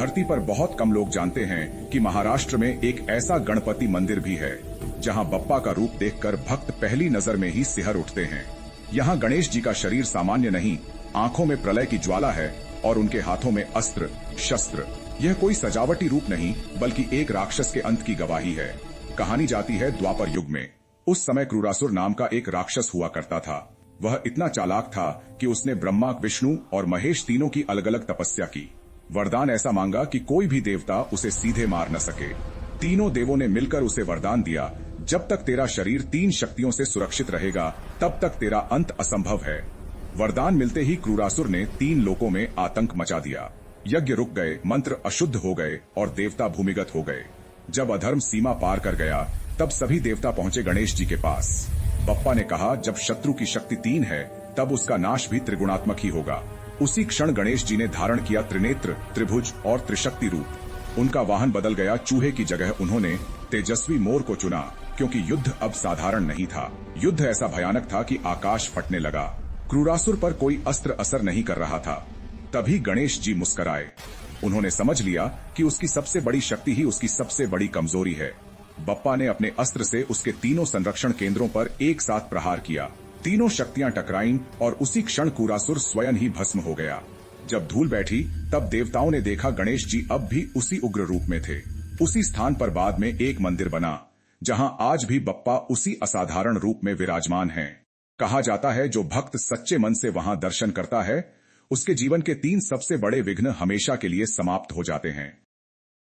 धरती पर बहुत कम लोग जानते हैं कि महाराष्ट्र में एक ऐसा गणपति मंदिर भी है जहां बप्पा का रूप देखकर भक्त पहली नजर में ही सिहर उठते हैं। यहाँ गणेश जी का शरीर सामान्य नहीं, आंखों में प्रलय की ज्वाला है और उनके हाथों में अस्त्र शस्त्र। यह कोई सजावटी रूप नहीं बल्कि एक राक्षस के अंत की गवाही है। कहानी जाती है द्वापर युग में। उस समय क्रूरासुर नाम का एक राक्षस हुआ करता था। वह इतना चालाक था कि उसने ब्रह्मा, विष्णु और महेश तीनों की अलग अलग तपस्या की। वरदान ऐसा मांगा कि कोई भी देवता उसे सीधे मार न सके। तीनों देवों ने मिलकर उसे वरदान दिया, जब तक तेरा शरीर 3 शक्तियों से सुरक्षित रहेगा तब तक तेरा अंत असंभव है। वरदान मिलते ही क्रूरासुर ने 3 लोकों में आतंक मचा दिया। यज्ञ रुक गए, मंत्र अशुद्ध हो गए और देवता भूमिगत हो गए। जब अधर्म सीमा पार कर गया तब सभी देवता पहुंचे गणेश जी के पास। बप्पा ने कहा, जब शत्रु की शक्ति 3 है तब उसका नाश भी त्रिगुणात्मक ही होगा। उसी क्षण गणेश जी ने धारण किया त्रिनेत्र, त्रिभुज और त्रिशक्ति रूप। उनका वाहन बदल गया। चूहे की जगह उन्होंने तेजस्वी मोर को चुना, क्योंकि युद्ध अब साधारण नहीं था। युद्ध ऐसा भयानक था कि आकाश फटने लगा। क्रूरासुर पर कोई अस्त्र असर नहीं कर रहा था। तभी गणेश जी मुस्कुराए। उन्होंने समझ लिया कि उसकी सबसे बड़ी शक्ति ही उसकी सबसे बड़ी कमजोरी है। बप्पा ने अपने अस्त्र से उसके तीनों संरक्षण केंद्रों पर एक साथ प्रहार किया। तीनों शक्तियां टकराईं और उसी क्षण क्रूरासुर स्वयं ही भस्म हो गया। जब धूल बैठी तब देवताओं ने देखा गणेश जी अब भी उसी उग्र रूप में थे। उसी स्थान पर बाद में एक मंदिर बना, जहां आज भी बप्पा उसी असाधारण रूप में विराजमान हैं। कहा जाता है, जो भक्त सच्चे मन से वहां दर्शन करता है उसके जीवन के 3 सबसे बड़े विघ्न हमेशा के लिए समाप्त हो जाते हैं।